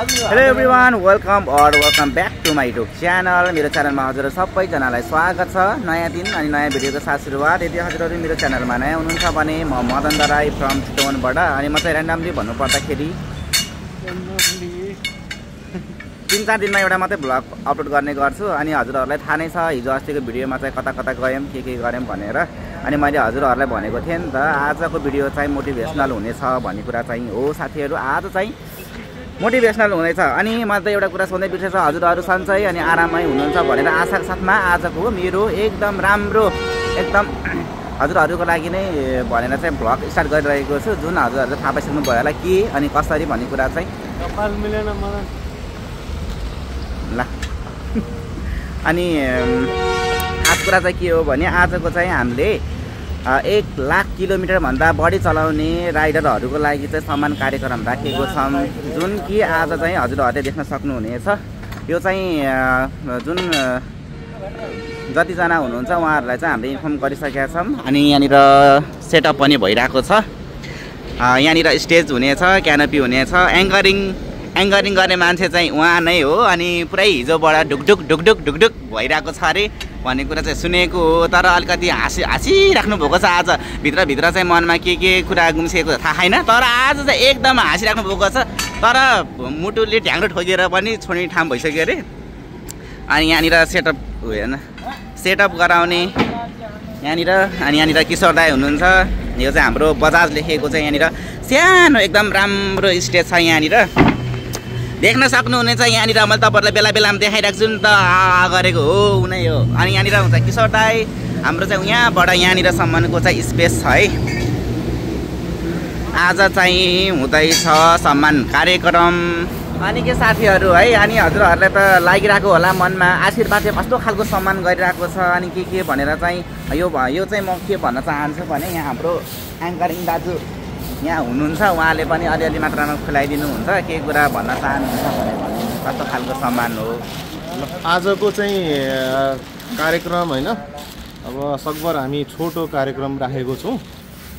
Hello everyone, welcome back to my YouTube channel. मेरो च्यानलमा हजुर सबैजनालाई स्वागत छ। नयाँ दिन अनि नयाँ भिडियोको साथ सुरुवात। यदि हजुरहरू मेरो च्यानलमा नयाँ हुनुहुन्छ भने म मदन दराई फ्रम चितवनबाट। अनि म चाहिँ ऱ्यान्डमली भन्नुपर्दाखेरि 3-4 दिनमा एउटा मात्रै भ्लग अपलोड गर्ने गर्छु। अनि हजुरहरूलाई थाहा नै छ हिजो अस्तिको भिडियोमा चाहिँ कता कता गयौँ के गऱ्यौँ भनेर। अनि मैले हजुरहरूलाई भनेको थिएँ नि त आजको भिडियो चाहिँ मोटिभेसनल हुनेछ भन्ने कुरा चाहिँ हो साथीहरू। आज चाहिँ मोटिभेसनल हुनेछ। अनि मैले त एउटा कुरा सोध्दै बिर्सेछ, हजुरहरू सन्चै अनि आरामै हुनुहुन्छ भनेर आशाको साथमा आजको मेरो एकदम राम्रो एकदम हजुरहरूको लागि नै भनेर चाहिँ भ्लग स्टार्ट गरिरहेको छु। जुन हजुरहरूले थाहा पाइसक्नु भयो होला के अनि कसरी भन्ने कुरा चाहिँ ल। अनि खास कुरा चाहिँ के हो भने आजको चाहिँ हामीले 1 लाख किलोमिटरभन्दा बढी चलाउने राइडरहरूको लागि चाहिँ सम्मान कार्यक्रम राखेको छौँ। जुन कि आज चाहिँ हजुरहरूले देख्न सक्नुहुनेछ। यो चाहिँ जुन जतिजना हुनुहुन्छ उहाँहरूलाई चाहिँ हामीले इन्फर्म गरिसकेका छौँ। अनि यहाँनिर सेटअप पनि भइरहेको छ। यहाँनिर स्टेज हुनेछ, क्यानोपी हुनेछ। एङ्करिङ गर्ने मान्छे चाहिँ उहाँ नै हो। अनि पुरै हिजोबाट ढुकढुक भइरहेको छ अरे भन्ने कुरा चाहिँ सुनेको हो। तर अलिकति हाँसिराख्नु भएको छ। आज भित्रभित्र चाहिँ मनमा के कुरा गुम्सिएको थाहा छैन, तर आज चाहिँ एकदम हाँसिराख्नु भएको छ। तर मुटुले ढ्याङ्ग्रो ठोकेर पनि छोड्ने ठाउँ भइसक्यो अरे। अनि यहाँनिर सेटअप गराउने यहाँनिर। अनि यहाँनिर किशोर दाई हुनुहुन्छ। यो चाहिँ हाम्रो बजाज लेखेको चाहिँ यहाँनिर सानो एकदम राम्रो स्टेज छ। यहाँनिर देख्न सक्नुहुनेछ। यहाँनिर मैले तपाईँहरूलाई बेला बेलामा देखाइरहेको छु नि त गरेको हो उनै हो। अनि यहाँनिर हुन्छ किशोर दाई हाम्रो चाहिँ यहाँबाट यहाँनिरसम्मको चाहिँ स्पेस छ है। आज चाहिँ हुँदैछ सम्मान कार्यक्रम। अनि के साथीहरू है, अनि हजुरहरूलाई त लागिरहेको होला मनमा आशीर्वाद चाहिँ कस्तो खालको सम्मान गरिरहेको छ अनि के भनेर चाहिँ यो चाहिँ म के भन्न चाहन्छु भने यहाँ हाम्रो एङ्करिङ दाजु यहाँ हुनुहुन्छ। उहाँले पनि अलिअलि मात्रामा खुलाइदिनुहुन्छ के कुरा भन्न चाहनुहुन्छ भने कस्तो खालको सम्मान हो आजको चाहिँ कार्यक्रम होइन। अब सकभर हामी छोटो कार्यक्रम राखेको छौँ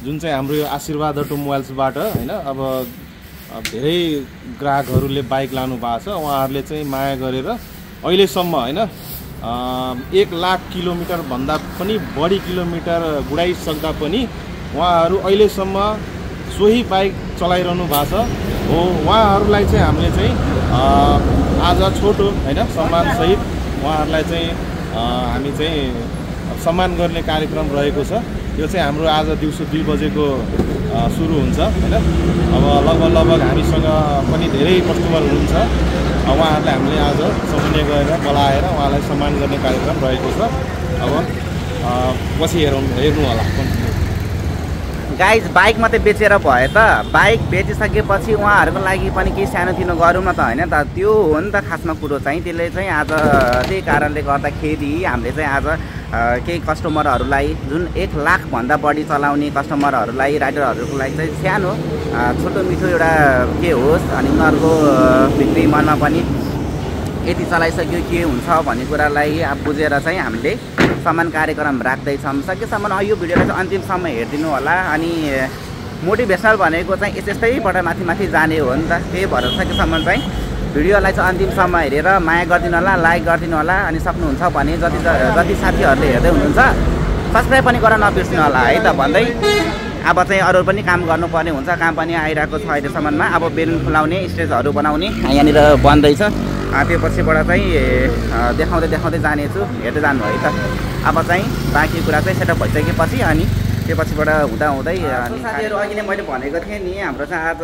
जुन चाहिँ हाम्रो यो आशीर्वाद अटोमोबाइल्सबाट होइन। अब धेरै ग्राहकहरूले बाइक लानु भएको छ। उहाँहरूले चाहिँ माया गरेर अहिलेसम्म होइन 1 लाख किलोमिटरभन्दा पनि बढी किलोमिटर गुडाइसक्दा पनि उहाँहरू अहिलेसम्म सोही बाइक चलाइरहनु भएको छ हो। उहाँहरूलाई चाहिँ हामीले चाहिँ आज छोटो होइन सम्मानसहित उहाँहरूलाई चाहिँ हामी चाहिँ सम्मान गर्ने कार्यक्रम रहेको छ। यो चाहिँ हाम्रो आज दिउँसो 2 बजेको सुरु हुन्छ होइन। अब लगभग हामीसँग पनि धेरै कस्टमर हुनुहुन्छ। उहाँहरूलाई हामीले आज समन्वय गरेर बोलाएर उहाँलाई सम्मान गर्ने कार्यक्रम रहेको छ। अब पछि हेर्नु होला। गाइज बाइक मात्रै बेचेर भयो त? बाइक बेचिसकेपछि उहाँहरूको लागि पनि केही सानोतिनो गरौँ न त होइन त? त्यो हो नि त खासमा कुरो चाहिँ। त्यसले चाहिँ आज त्यही कारणले गर्दाखेरि हामीले चाहिँ आज केही कस्टमरहरूलाई जुन 1 लाखभन्दा बढी चलाउने कस्टमरहरूलाई राइडरहरूको लागि चाहिँ सानो छोटो मिठो एउटा के होस् अनि उनीहरूको भित्री मनमा पनि यति चलाइसक्यो के हुन्छ भन्ने कुरालाई बुझेर चाहिँ हामीले सम्मान कार्यक्रम राख्दैछौँ। सकेसम्म यो भिडियोलाई चाहिँ अन्तिमसम्म हेरिदिनु होला। अनि मोटिभेसनल भनेको चाहिँ यस्तैबाट माथि जाने हो नि त। त्यही भएर सकेसम्म चाहिँ भिडियोलाई चाहिँ अन्तिमसम्म हेरेर माया गरिदिनु होला, लाइक गरिदिनु होला। अनि सक्नुहुन्छ भने जति साथीहरूले हेर्दै हुनुहुन्छ सब्सक्राइब पनि गर्न नबिर्सिनु होला है त भन्दै अब चाहिँ अरू पनि काम गर्नुपर्ने हुन्छ। काम पनि आइरहेको छ अहिलेसम्ममा। अब बेलुन फुलाउने स्टेजहरू बनाउने यहाँनिर बन्दैछ। त्यो पछिबाट चाहिँ देखाउँदै जानेछु, हेर्दै जानु है त। अब चाहिँ बाँकी कुरा चाहिँ सेटअप भइसकेपछि अनि त्यो पछिबाट हुँदै अनि साथीहरू अघि नै मैले भनेको थिएँ नि हाम्रो चाहिँ आज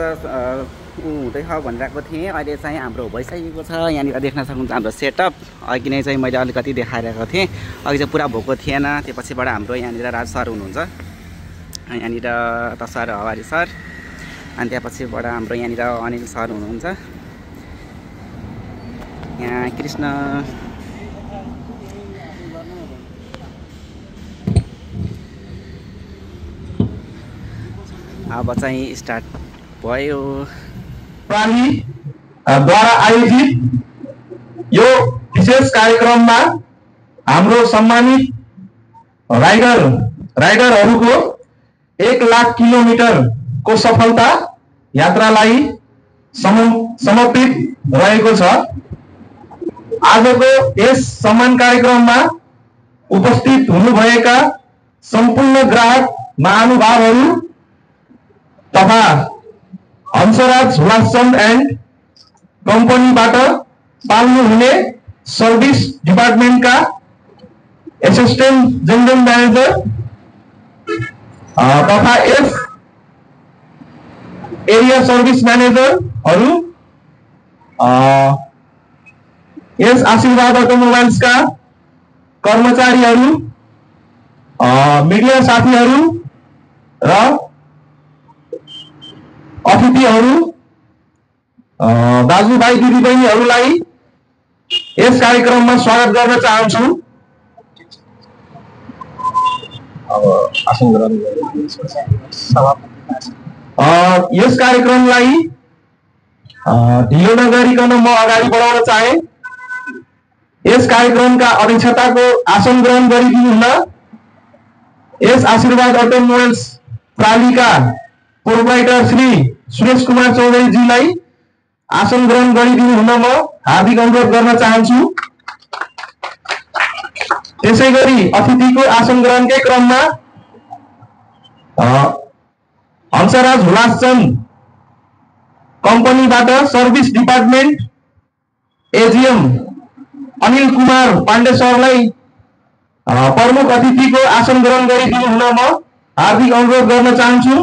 हुँदैछ भनिरहेको थिएँ। अहिले चाहिँ हाम्रो भइसकेको छ। यहाँनिर देख्न सक्नुहुन्छ हाम्रो सेटअप। अघि नै चाहिँ मैले अलिकति देखाइरहेको थिएँ। अघि चाहिँ पुरा भएको थिएन। त्यो पछिबाट हाम्रो यहाँनिर राज सर हुनुहुन्छ। यहाँनिर त सर हवारी सर। अनि त्यहाँ पछिबाट हाम्रो यहाँनिर अनिल सर हुनुहुन्छ। यहाँ कृष्ण अब चाहिँ स्टार्ट भयो। द्वारा आयोजित यो विशेष कार्यक्रममा हाम्रो सम्मानित राइडरहरूको 1 लाख किलोमिटरको सफलता यात्रालाई समर्पित रहेको छ। आजको यस सम्मान कार्यक्रममा उपस्थित हुनुभएका सम्पूर्ण ग्राहक महानुभावहरू तथा हंसराज हुलासचन्द एन्ड कम्पनीबाट पाल्नुहुने सर्भिस डिपार्टमेन्टका एसिस्टेन्ट जनरल म्यानेजर तथा एफ एरिया सर्भिस म्यानेजरहरू, यस आशीर्वाद अटोमोबाइल्सका कर्मचारीहरू, मिडिया साथीहरू र अतिथिहरू, दाजुभाइ दिदीबहिनीहरूलाई यस कार्यक्रममा स्वागत गर्न चाहन्छु। यस कार्यक्रमलाई ढिलो नगरिकन म अगाडि बढाउन चाहे। यस कार्यक्रमका अध्यक्षताको आसन ग्रहण गरिदिनु हुन यस आशीर्वाद अटोमोबाइल्स प्रालीका प्रोप्राइटर श्री सुरेश कुमार चौधरीजीलाई आसन ग्रहण गरिदिनु हुन म हार्दिक अनुरोध गर्न चाहन्छु। त्यसैगरी अतिथिको आसन ग्रहणकै क्रममा हंसराज हुलासचन्द कम्पनीबाट service department AGM Anil Kumar Pandey सरलाई प्रमुख अतिथिको आसन ग्रहण गरिदिनु हुन म हार्दिक अनुरोध गर्न चाहन्छु।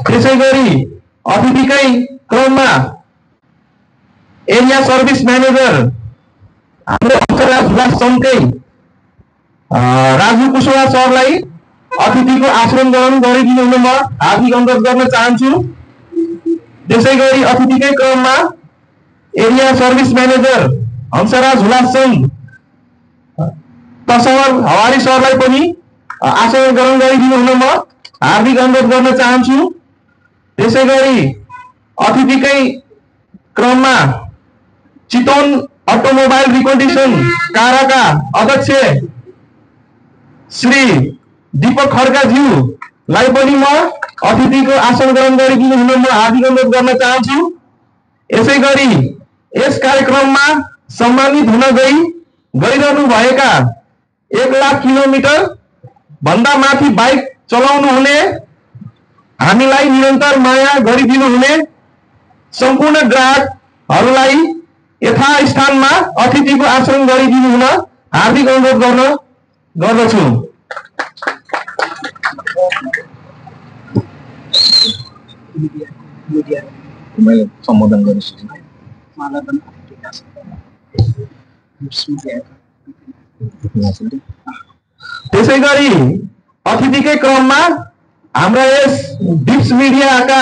त्यसैगरी अतिथिकै क्रममा एरिया सर्भिस म्यानेजर हाम्रो हंसराज हुलासचन्दकै राजु कुशवाहा सरलाई अतिथिको आसन ग्रहण गरिदिनु हुन म हार्दिक अनुरोध गर्न चाहन्छु। त्यसैगरी अतिथिकै क्रममा एरिया सर्भिस म्यानेजर हंसराज हुलासचन्द तसवर हवारी सरलाई पनि आसन ग्रहण गरिदिनु हुन म हार्दिक अनुरोध गर्न चाहन्छु। त्यसैगरी अतिथिकै क्रममा चितवन अटोमोबाइल रिकन्डिसन कारका अध्यक्ष श्री दीपक खड्काज्यूलाई पनि म अतिथिको आसन ग्रहण गरिदिनु हुन म हार्दिक अनुरोध गर्न चाहन्छु। यसैगरी यस कार्यक्रममा सम्मानित हुन गइरहनु भएका 1,00,000 किलोमिटर भन्दा माथि बाइक चलाउनु हुने, हामीलाई निरन्तर माया गरिदिनु हुने सम्पूर्ण ग्राहकहरूलाई यथास्थानमा अतिथिको आसन गरिदिनु हुन हार्दिक अनुरोध गर्दछु। सम्बोधन गर्छु। त्यसैगरी अतिथिकै क्रममा हाम्रा यस डिप्स मिडियाका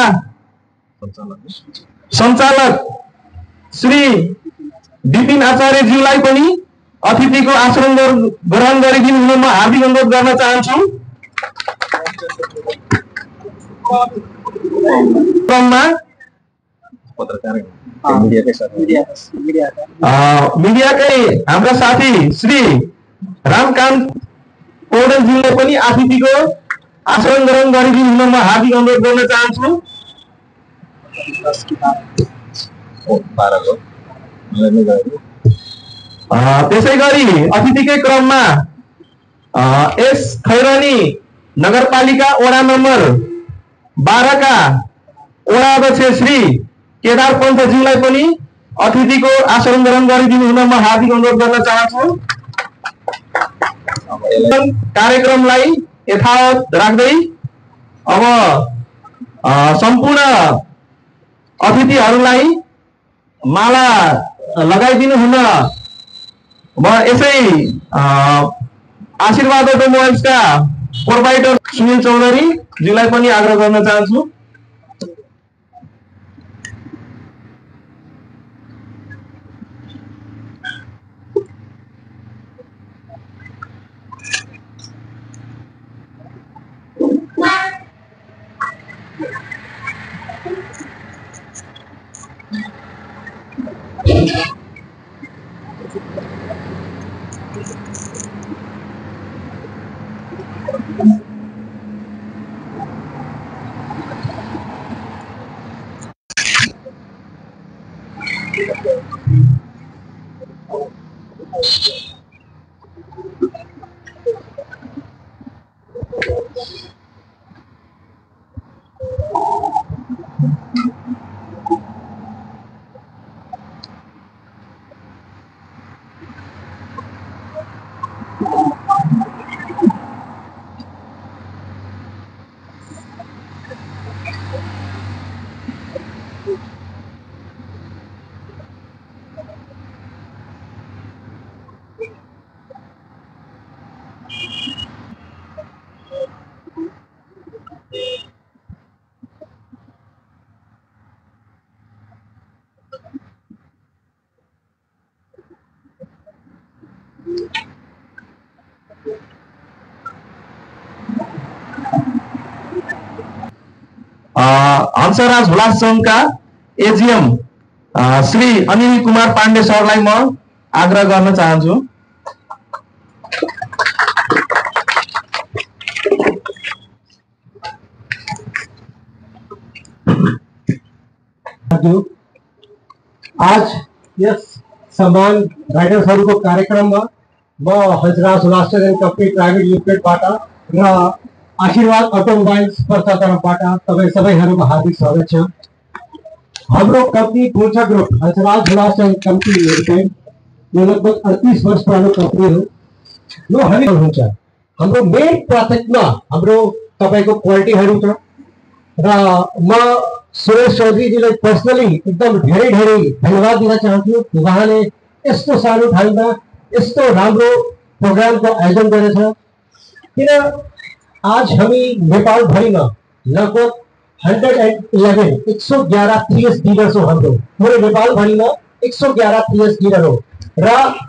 सञ्चालक श्री विपिन आचार्यज्यूलाई पनि अतिथिको आसन ग्रहण गरिदिनु हुन म हार्दिक अनुरोध गर्न चाहन्छु। क्रममा मिडियाकै हाम्रा साथी श्री रामकान्त पौडेलज्यूले पनि अतिथिको आसन ग्रहण गरिदिनु हुन म हार्दिक अनुरोध गर्न चाहन्छु। त्यसैगरी अतिथिकै क्रममा यस खैरानी नगरपालिका वडा नम्बर 12 का वडा अध्यक्ष श्री केदार पन्तज्यूलाई पनि अतिथिको आसन ग्रहण गरिदिनु हुन म हार्दिक अनुरोध गर्न चाहन्छु। कार्यक्रमलाई यथावत राख्दै अब सम्पूर्ण अतिथिहरूलाई माला लगाइदिनु हुन म यसै आशीर्वाद अटोमोबाइल्सका प्रोप्राइटर सुनिल चौधरी ज्यूलाई पनि आग्रह गर्न चाहन्छु। हंसराज हुलास संघका एजीएम श्री अनिल कुमार पाण्डे सरलाई म आग्रह गर्न चाहन्छु। आज यस सम्मान राइडर्सहरूको कार्यक्रममा म Hansraj Hulas and company private लिमिटेडबाट र आशीर्वाद अटोमोबाइल्स पर्सा तर्फबाट तपाईँ सबैहरूको हार्दिक स्वागत छ। हाम्रो कम्पनी पूर्चा group Hansraj Hulas and company limited यो लगभग 38 वर्ष पुरानो कम्पनी हो। यो हामी हुन्छ हाम्रो मेन प्राथमिकता हाम्रो तपाईँको क्वालिटीहरू छ र म सुरेश चौधरीजीलाई पर्सनली एकदम धेरै धेरै धन्यवाद दिन चाहन्छु। उहाँले यस्तो सानो ठाउँमा यस्तो राम्रो प्रोग्रामको आयोजन गरेछ। किन आज हामी नेपालभरिमा लगभग 111 TS डिलर्स हो। हाम्रो पूरे नेपालभरिमा 111 TS डिलर हो र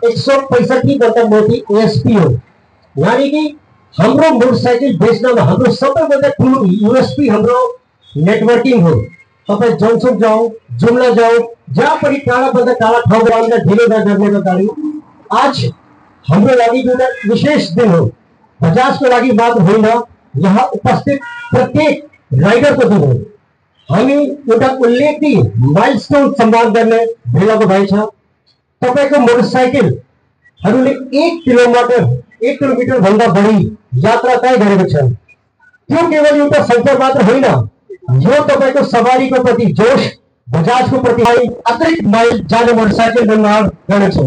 165 भन्दा मोटी एएसपी हो। यानी कि हाम्रो मोटरसाइकल बेच्नमा हाम्रो सबैभन्दा ठुलो यूएसपी हाम्रो नेटवर्किङ हो। तपाईँ जनसुक जाऊ, जुम्ला जाऊ, जहाँ पनि टाढाभन्दा टाढा ठाउँबाट ढिलो गर्ने गाडी आज हाम्रो लागि एउटा विशेष दिन हो। बजाजको लागि मात्र होइन, यहाँ उपस्थित प्रत्येक राइडरको दिन हो। हामी एउटा उल्लेखनीय माइलस्टोन सम्मान गर्ने बेलाको भएछ। तपाईँको मोटरसाइकलहरूले 1 किलोमिटर भन्दा बढी यात्रा तय गरेको छ। त्यो केवल एउटा सञ्चार मात्र होइन, यो तपाईँको सवारीको प्रति जोश, बजाजको प्रति अतिरिक्त माइल जाने मोटरसाइकल निर्माण गर्नेछ।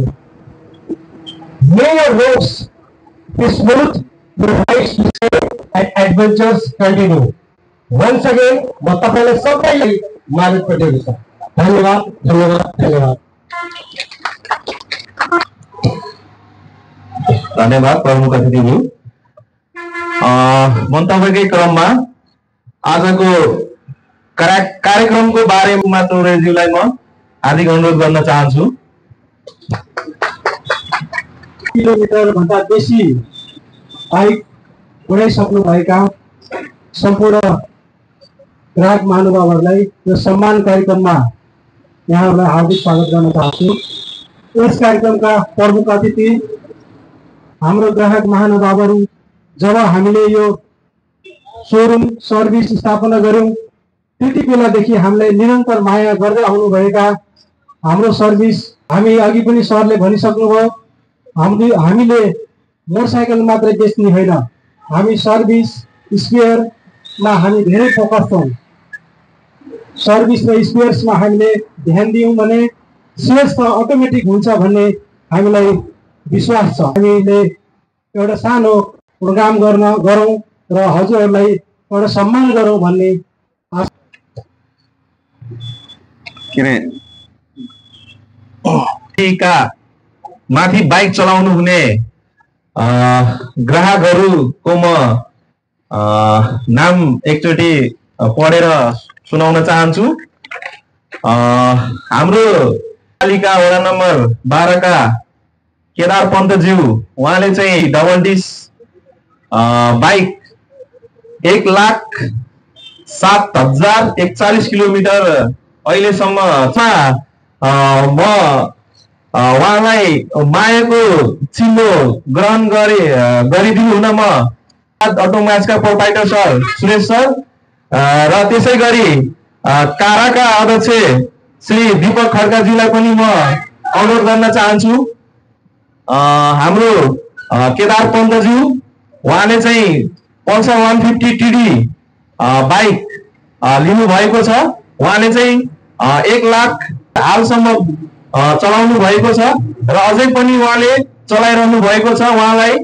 May your roads be smooth, your rides and adventures continue. Once again, म तपाईलाई सबैलाई मानद पठाउँछु। धन्यवाद, धन्यवाद, धन्यवाद। धन्यवाद प्रमुख अतिथिज्यू। मन्तव्यकै क्रममा आजको कार्यक्रमको बारेमा चौधरीज्यूलाई म हार्दिक अनुरोध गर्न चाहन्छु। किलोमिटर भन्दा बेसी बाइक उडाइसक्नुभएका सम्पूर्ण ग्राहक महानुभावहरूलाई यो सम्मान कार्यक्रममा यहाँहरूलाई हार्दिक स्वागत गर्न चाहन्छु। यस कार्यक्रमका प्रमुख अतिथि हाम्रो ग्राहक महानुभावहरू, जब हामीले यो सोरुम सर्भिस स्थापना गर्यौं त्यति बेलादेखि हामीलाई निरन्तर माया गर्दै आउनुभएका हाम्रो सर्भिस, हामी अघि पनि सरले भनिसक्नुभयो, हामीले मोटरसाइकल मात्रै बेच्ने होइन, हामी सर्भिस स्पेयरमा हामी धेरै फोकस छौँ। सर्भिस र स्पेयर्समा हामीले ध्यान दियौँ भने सेल्स त अटोमेटिक हुन्छ भन्ने हामीलाई विश्वास छ। हामीले एउटा सानो प्रोग्राम गरौँ र हजुरहरूलाई एउटा सम्मान गरौँ भन्ने माथि बाइक चलाउनु हुने ग्राहकहरूको म नाम एकचोटि पढेर सुनाउन चाहन्छु। हाम्रो पालिका वडा नम्बर 12 का केदार पन्तज्यू, उहाँले चाहिँ डबल डिस बाइक 1,07,041 किलोमिटर अहिलेसम्म म उहाँलाई मायाको चिन्हो ग्रहण गरिदिनु हुन म अटोमोबाइल्सका प्रोप्राइटर सर सुरेश सर र त्यसै गरी काराका अध्यक्ष श्री दीपक खड्काज्यूलाई पनि म अनुरोध गर्न चाहन्छु। हाम्रो केदार पन्तज्यू उहाँले चाहिँ पल्सर 150 TD बाइक लिनु भएको छ। उहाँले चाहिँ 1 लाख हालसम्म चलाउनु भएको छ र अझै पनि उहाँले चलाइरहनु भएको छ। उहाँलाई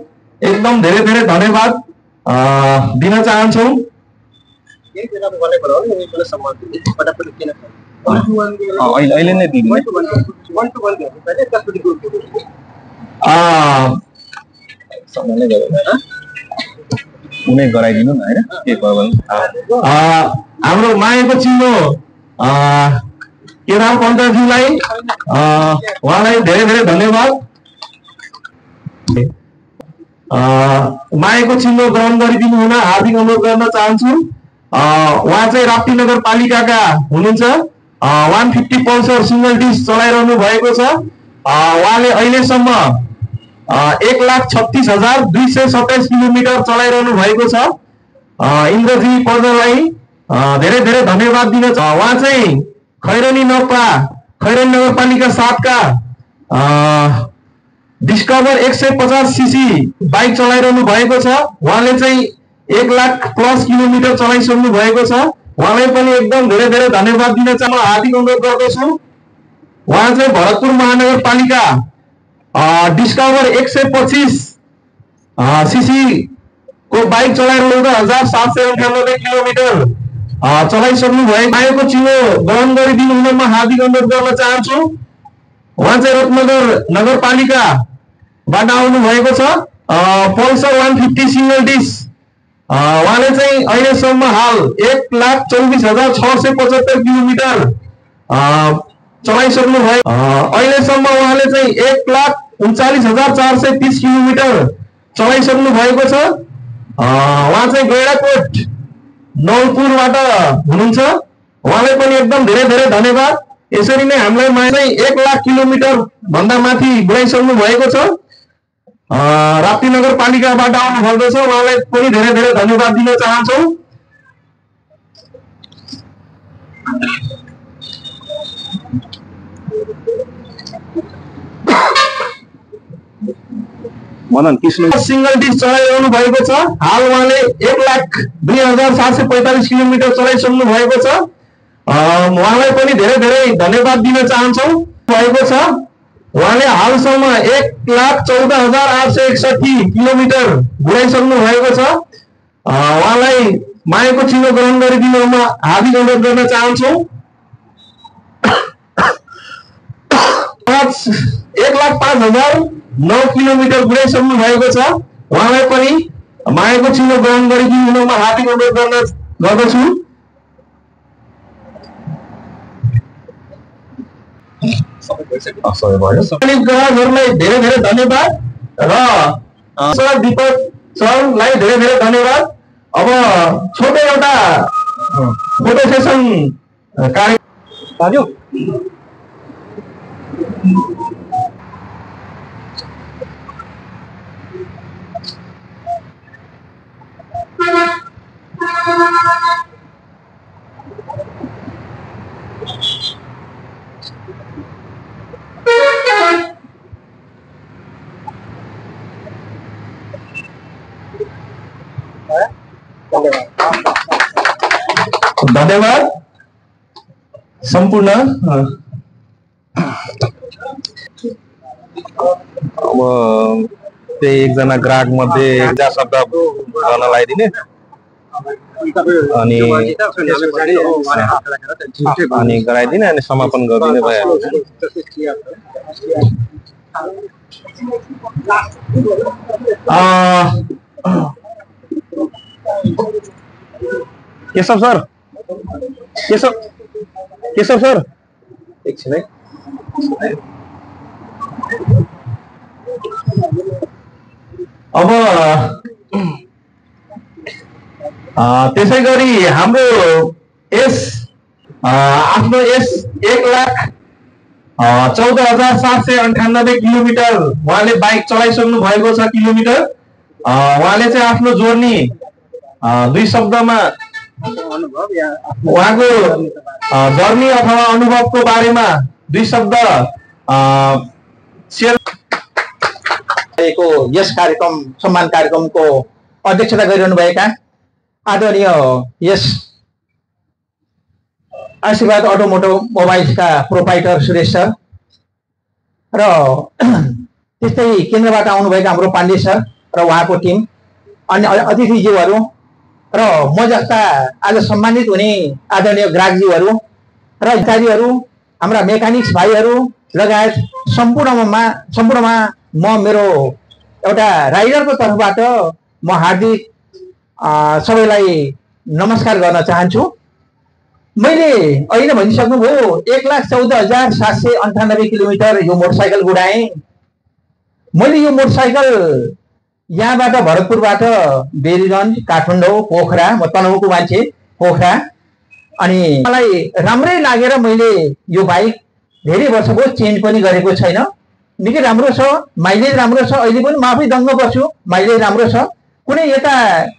एकदम धेरै धेरै धन्यवाद दिन चाहन्छौँ। अहिले नै दिनु उनी गराइदिनु न हैन के भयो भने हाम्रो मायाको चिनो केदार पन्तज्यूलाई उहाँलाई धेरै धेरै धन्यवाद। मायाको चिन्ह ग्रहण गरिदिनु हुन हार्दिक अनुरोध गर्न चाहन्छु। उहाँ चाहिँ राप्ती नगरपालिकाका हुनुहुन्छ। 150 पल्सर सिंगल डिस्क चलाइरहनु भएको छ। उहाँले अहिलेसम्म 1,36,227 किलोमिटर चलाइरहनु भएको छ। इन्द्रजी पर्दलाई धेरै धेरै धन्यवाद दिन छ। उहाँ चाहिँ खैरनी नगरपालिका 7 का डिस्कभर 150 सीसी बाइक चलाइरहनु भएको छ। उहाँले चाहिँ 1 लाख प्लस किलोमिटर चलाइसक्नु भएको छ। उहाँलाई पनि एकदम धेरै धेरै धन्यवाद दिन चाहन्छु। म हार्दिक अनुरोध गर्दछु। उहाँ चाहिँ भरतपुर महानगरपालिका डिस्कभर 125 सीसी को बाइक चलाइरहनु 1798 किलोमिटर चलाइसक्नु भयो। मायाको चिनो ग्रहण गरिदिनु हुन म हार्दिक अनुरोध गर्न चाहन्छु। उहाँ चाहिँ रत्नगर नगरपालिकाबाट आउनु भएको छ। पल्सर 150 सिंगल डिस्क उहाँले चाहिँ अहिलेसम्म हाल 1,24,675 किलोमिटर चलाइसक्नु भयो। अहिलेसम्म उहाँले चाहिँ 1,39,430 किलोमिटर चलाइसक्नु भएको छ। उहाँ चाहिँ गैडाकोट नौलपुरबाट हुनुहुन्छ। उहाँलाई पनि एकदम धेरै धेरै धन्यवाद। यसरी नै हामीलाई माया चाहिँ 1 लाख किलोमिटर भन्दा माथि गइसक्नु भएको छ। राप्ती नगरपालिकाबाट आउनु भएको छ। उहाँलाई पनि धेरै धेरै धन्यवाद दिन चाहन्छौँ। मदन कृष्ण सिंगल डिस्क चलाइरहनु भएको छ। हाल उहाँले 1,02,745 किलोमिटर चलाइसक्नु भएको छ। उहाँलाई पनि धेरै धेरै धन्यवाद दिन चाहन्छौँ भएको छ। उहाँले हालसम्म 1,14,861 किलोमिटर घुराइसक्नु भएको छ। उहाँलाई मायाको चिन्ह ग्रहण गरिदिनुमा हार्दिक अनुरोध गर्न चाहन्छौँ। 1,05,009 किलोमिटर घुराइसक्नु भएको छ। उहाँलाई पनि मायाको चिन्ह ग्रहण गरिदिनुमा हार्दिक अनुरोध गर्दछु। ग्राहकहरूलाई धेरै धेरै धन्यवाद र दीपक सरलाई धेरै धेरै धन्यवाद। अब छोटो एउटा फोटो सेसन कार्य धन्यवाद सम्पूर्ण। अब त्यही एकजना ग्राहक मध्ये एकजना शब्द गर्न लगाइदिने अनि गराइदिने अनि समापन गरिदिने भइहाल्छ। केशव सर केशव सर एकछिन है। अब त्यसै गरी हाम्रो आफ्नो 1,14,798 किलोमिटर उहाँले बाइक चलाइसक्नु भएको छ किलोमिटर। उहाँले चाहिँ आफ्नो जोर्नी 2 शब्दमा उहाँको जर्नी अथवा अनुभवको बारेमा 2 शब्द शेयर यस कार्यक्रम सम्मान कार्यक्रमको अध्यक्षता गरिरहनु भएका आदरणीय यस आशीर्वाद अटोमोबाइल्सका प्रोप्राइटर सुरेश सर र त्यस्तै केन्द्रबाट आउनुभएका हाम्रो पाण्डे सर र उहाँको टिम, अन्य अतिथिज्यूहरू र म जस्ता आज सम्मानित हुने आदरणीय ग्राहकज्यूहरू र अधिकारीहरू, हाम्रा मेकानिक्स भाइहरू लगायत सम्पूर्णमा म मेरो एउटा राइडरको तर्फबाट म हार्दिक सबैलाई नमस्कार गर्न चाहन्छु। मैले अहिले भनिसक्नुभयो 1,14,798 किलोमिटर यो मोटरसाइकल गुडाएँ। मैले यो मोटरसाइकल यहाँबाट भरतपुरबाट बेरीगञ्ज, काठमाडौँ, पोखरा, म तनहुँको मान्छे पोखरा, अनि मलाई राम्रै लागेर मैले यो बाइक धेरै वर्ष भयो चेन्ज पनि गरेको छैन। निकै राम्रो छ, माइलेज राम्रो छ। अहिले पनि म आफै दङ्ग पर्छु, माइलेज राम्रो छ। कुनै यता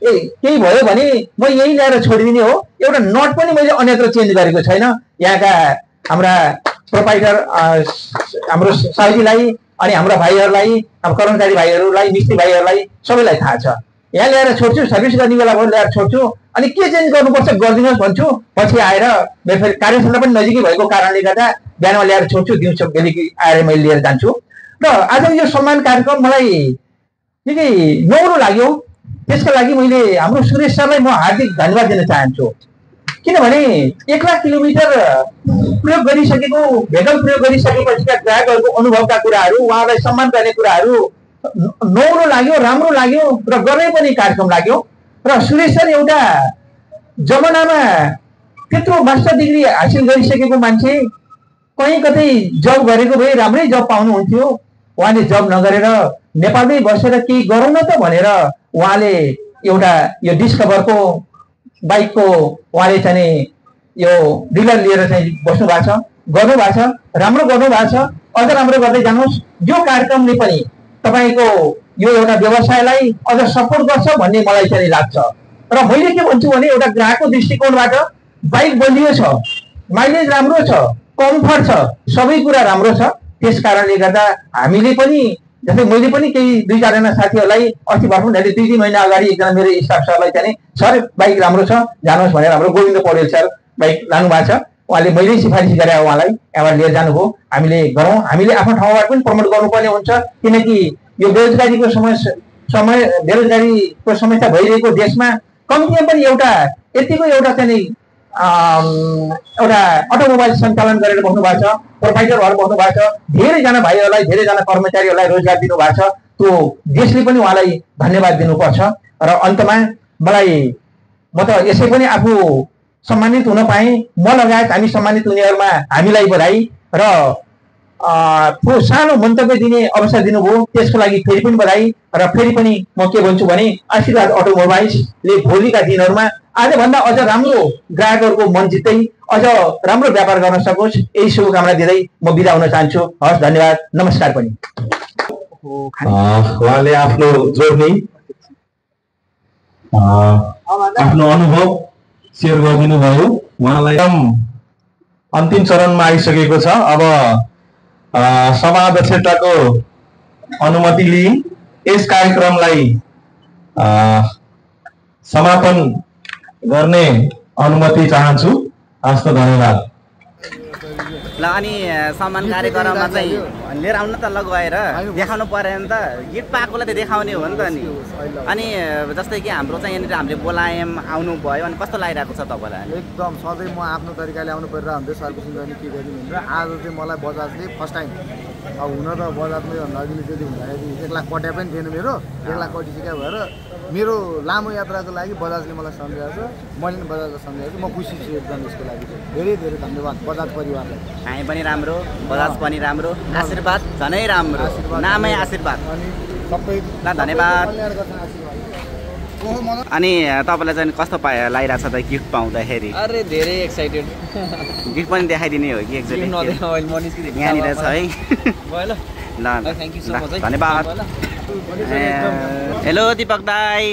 केही भयो भने म यही ल्याएर छोडिदिने हो। एउटा नट पनि मैले अन्यत्र चेन्ज गरेको छैन। यहाँका हाम्रा प्रोप्राइटर हाम्रो साउजीलाई अनि हाम्रा भाइहरूलाई, अब कर्मचारी भाइहरूलाई, मिस्त्री भाइहरूलाई सबैलाई थाहा छ। यहाँ ल्याएर छोड्छु, सर्भिस गर्ने बेला भयो ल्याएर छोड्छु, अनि के चेन्ज गर्नुपर्छ गरिदिनुहोस् भन्छु। पछि आएर मेरो फेरि कार्यस्थल पनि नजिकै भएको कारणले गर्दा बिहानमा ल्याएर छोड्छु, दिउँसो बेलुकी आएर मैले लिएर जान्छु। र आज यो सम्मान कार्यक्रम मलाई निकै नौलो लाग्यो। त्यसको लागि मैले हाम्रो सुरेश सरलाई म हार्दिक धन्यवाद दिन चाहन्छु। किनभने 1 लाख किलोमिटर प्रयोग गरिसकेको, भेकल प्रयोग गरिसकेपछिका ग्राहकहरूको अनुभवका कुराहरू, उहाँलाई सम्मान गर्ने कुराहरू नौलो लाग्यो, राम्रो लाग्यो र गर्ने पनि कार्यक्रम लाग्यो। र सुरेश सर एउटा जमानामा त्यत्रो मास्टर डिग्री हासिल गरिसकेको मान्छे, कहीँ कतै जब गरेको भए राम्रै जब पाउनुहुन्थ्यो। उहाँले जब नगरेर नेपालमै बसेर केही गरौँ न त भनेर उहाँले एउटा यो डिस्कभरको बाइकको उहाँले चाहिँ यो डिलर लिएर चाहिँ बस्नु भएको छ, गर्नु भएको छ, राम्रो गर्नु भएको छ। अझ राम्रो गर्दै जानुहोस्। यो कार्यक्रमले पनि तपाईँको यो एउटा व्यवसायलाई अझ सपोर्ट गर्छ भन्ने मलाई चाहिँ लाग्छ। र मैले के भन्छु भने एउटा ग्राहकको दृष्टिकोणबाट बाइक बलियो छ, माइलेज राम्रो छ, कम्फर्ट छ, सबै कुरा राम्रो छ। त्यस कारणले गर्दा हामीले पनि, जस्तै मैले पनि केही 2-4जना साथीहरूलाई अस्ति भर्खर 2-3 महिना अगाडि एकजना मेरो स्टाफ सरलाई चाहिँ सर बाइक राम्रो छ जानुहोस् भनेर हाम्रो गोविन्द पौडेल सर बाइक लानु भएको छ। उहाँले मैले सिफारिस गरे उहाँलाई यहाँबाट लिएर जानुभयो। हामीले गरौँ, हामीले आफ्नो ठाउँबाट पनि प्रमोट गर्नुपर्ने हुन्छ। किनकि यो बेरोजगारीको बेरोजगारीको समस्या भइरहेको देशमा कम्तीमा पनि एउटा यतिको एउटा चाहिँ एउटा अटोमोबाइल सञ्चालन गरेर बस्नु भएको छ, प्रोप्राइटर भएर बस्नु भएको छ। धेरैजना भाइहरूलाई, धेरैजना कर्मचारीहरूलाई रोजगार दिनुभएको छ। त्यो देशले पनि उहाँलाई धन्यवाद दिनुपर्छ। र अन्तमा मलाई म त यसै पनि आफू सम्मानित हुन पाएँ, म लगायत हामी सम्मानित हुनेहरूमा हामीलाई बधाई र सानो मन्तव्य दिने अवसर दिनुभयो, त्यसको लागि फेरि पनि बधाई। र फेरि पनि म के भन्छु भने आशीर्वाद अटोमोबाइल्सले भोलिका दिनहरूमा आजभन्दा अझ राम्रो ग्राहकहरूको मन जित्दै अझ राम्रो व्यापार गर्न सकोस्, यही शुभकामना दिँदै म बिदा हुन चाहन्छु। हस्, धन्यवाद, नमस्कार पनि। उहाँले आफ्नो जर्नी, आफ्नो अनुभव सेयर गरिदिनु भयो। उहाँलाई अन्तिम चरणमा आइसकेको छ। अब सभाध्यक्षताको अनुमति लिई यस कार्यक्रमलाई समापन गर्ने अनुमति चाहन्छु। हस्त, धन्यवाद। ल अनि सम्मान कार्यक्रममा चाहिँ लिएर आउनु त ल गएर देखाउनु पर्यो नि त। गिफ्ट पाएकोलाई त देखाउने हो नि त नि। अनि जस्तै कि हाम्रो चाहिँ यहाँनिर हामीले बोलायौँ, आउनु भयो, अनि कस्तो लागिरहेको छ तपाईँलाई? एकदम सधैँ म आफ्नो तरिकाले आउनु परिरहेको हुन्थ्यो, सर्भिसिङ गर्ने के गर्ने भनेर। आज चाहिँ मलाई बजाजले फर्स्ट टाइम, अब हुन त बजाजमै भन्दा अघिल्लो चोटि हुँदाखेरि 1 लाख कट्या पनि थिएन मेरो। 1 लाख कटिसक्यो भएर मेरो लामो यात्राको लागि बजाजले मलाई सम्झाएको छ, मैले पनि बजाजलाई सम्झाएको छु। म खुसी छु एकदम यसको लागि। धेरै धेरै धन्यवाद बजाज परिवारलाई। हामी पनि राम्रो, बजाज पनि राम्रो, आशीर्वाद झनै राम्रो, नामै आशीर्वाद। अनि सबै ल धन्यवाद। अनि तपाईँलाई चाहिँ कस्तो लागिरहेको छ त गिफ्ट पाउँदाखेरि? अरे धेरै एक्साइटेड। गिफ्ट पनि देखाइदिने हो कि एक्चुअली यहाँनिर छ है। ल धन्यवाद। हेलो दीपक दाई,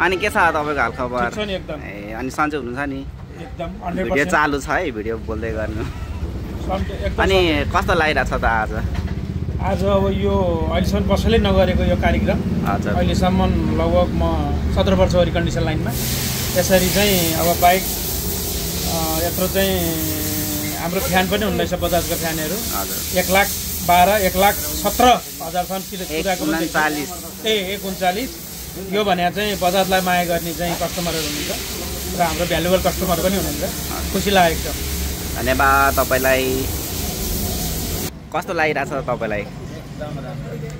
अनि के छ तपाईँको हालखबर? ठिक छ नि एकदम। ए अनि सन्चै हुनुहुन्छ नि? एकदम भिडियो 100% चालु छ है, भिडियो बोल्दै गर्नु। एकदम। अनि कस्तो लागिरहेछ त आज? आज अब यो अहिलेसम्म कसैले नगरेको यो कार्यक्रम हजुर अहिलेसम्म लगभग म 17 वर्ष गरी कन्डिसन लाइनमा यसरी चाहिँ अब बाइक यत्रो चाहिँ हाम्रो फ्यान पनि हुँदैछ बजाजको फ्यानहरू हजुर 1,12,000 1,17,000 पुराको 39 यो भने चाहिँ बजाजलाई माया गर्ने चाहिँ कस्टमरहरू हुनुहुन्छ र हाम्रो भ्यालुएबल कस्टमर पनि हुनुहुन्छ। खुसी लागेको छ। धन्यवाद तपाईँलाई। कस्तो लागिरहेछ तपाईँलाई?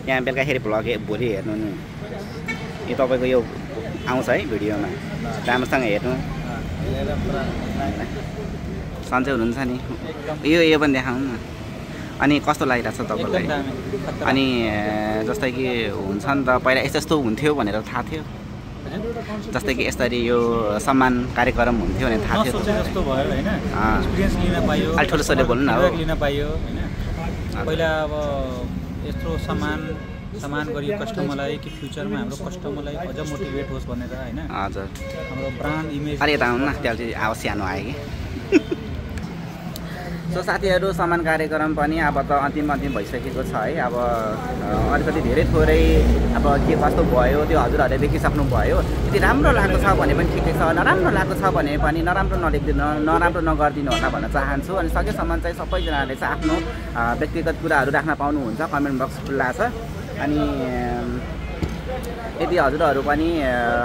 यहाँ बेलुकाखेरि भ्लग भोलि हेर्नु नि, यो तपाईँको यो आउँछ है भिडियोमा, राम्रोसँग हेर्नु। सन्चै हुनुहुन्छ नि? यो पनि देखाउनु न। अनि कस्तो लागिरहेछ तपाईँलाई? अनि जस्तै कि हुन्छ नि त पहिला यस्तो हुन्थ्यो भनेर थाहा थियो, जस्तै कि यसरी यो सम्मान कार्यक्रम हुन्थ्यो भने थाहा थियो? जस्तो भयो होइन, एक्सपिरियन्स लिन पाइयो, अलि ठुलोसोले बोल्नु न। लिन पाइयो होइन। पहिला अब यत्रो सम्मान गरियो कस्टमरलाई कि फ्युचरमा हाम्रो कस्टमरलाई अझ मोटिभेट होस् भनेर होइन। हजुर हाम्रो ब्रान्ड इमेज अलि यता आउनु न, त्यहाँ चाहिँ आवाज सानो आयो कि। सो साथीहरू सम्मान कार्यक्रम पनि अब त अन्तिम भइसकेको छ है। अब अलिकति धेरै थोरै अब के कस्तो भयो त्यो हजुरहरूले देखिसक्नु भयो। यदि राम्रो लागेको छ भने पनि ठिकै छ, नराम्रो लागेको छ भने पनि नराम्रो नलेखिदिनु, नराम्रो नगरिदिनु होला भन्न चाहन्छु। अनि सकेसम्म चाहिँ सबैजनाले चाहिँ आफ्नो व्यक्तिगत कुराहरू राख्न पाउनुहुन्छ, कमेन्ट बक्स खुल्ला छ। अनि यदि हजुरहरू पनि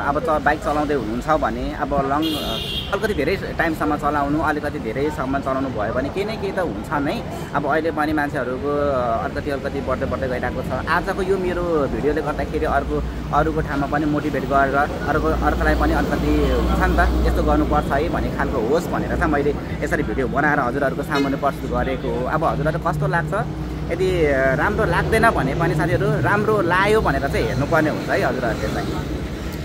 अब बाइक चलाउँदै हुनुहुन्छ भने अब अलिकति धेरै टाइमसम्म चलाउनु, अलिकति धेरैसम्म चलाउनु भयो भने केही न केही त हुन्छ नै। अब अहिले पनि मान्छेहरूको अलिकति बढ्दै गइरहेको छ। आजको यो मेरो भिडियोले गर्दाखेरि अरूको ठाउँमा पनि मोटिभेट गरेर अर्कोलाई पनि अलिकति हुन्छ नि त यस्तो गर्नुपर्छ है भन्ने खालको होस् भनेर चाहिँ मैले यसरी भिडियो बनाएर हजुरहरूको सामुन्ने प्रस्तुत गरेको हो। अब हजुरहरू कस्तो लाग्छ? यदि राम्रो लाग्दैन भने पनि साथीहरू राम्रो लाग्यो भनेर चाहिँ हेर्नुपर्ने हुन्छ है हजुरहरूले चाहिँ।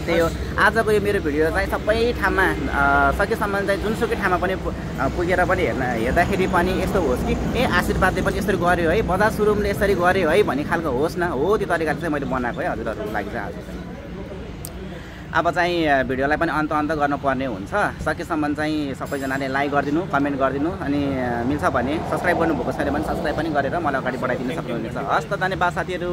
त्यही हो आजको यो मेरो भिडियो चाहिँ सबै ठाउँमा सकेसम्म चाहिँ जुनसुकै ठाउँमा पनि पुगेर पनि हेर्दाखेरि पनि यस्तो होस् कि आशीर्वादले पनि यसरी गर्यो है, बजाज सुरुमले यसरी गर्यो है भन्ने खालको होस् न। हो त्यो तरिकाले चाहिँ मैले बनाएको है हजुरहरूको लागि चाहिँ आज चाहिँ। अब चाहिँ भिडियोलाई पनि अन्त गर्नुपर्ने हुन्छ। सकेसम्म चाहिँ सबैजनाले लाइक गरिदिनु, कमेन्ट गरिदिनु, अनि मिल्छ भने सब्सक्राइब गर्नुभएको छैन भने सब्सक्राइब पनि गरेर मलाई अगाडि बढाइदिनु सक्नुहुनेछ। हस् त, धन्यवाद साथीहरू।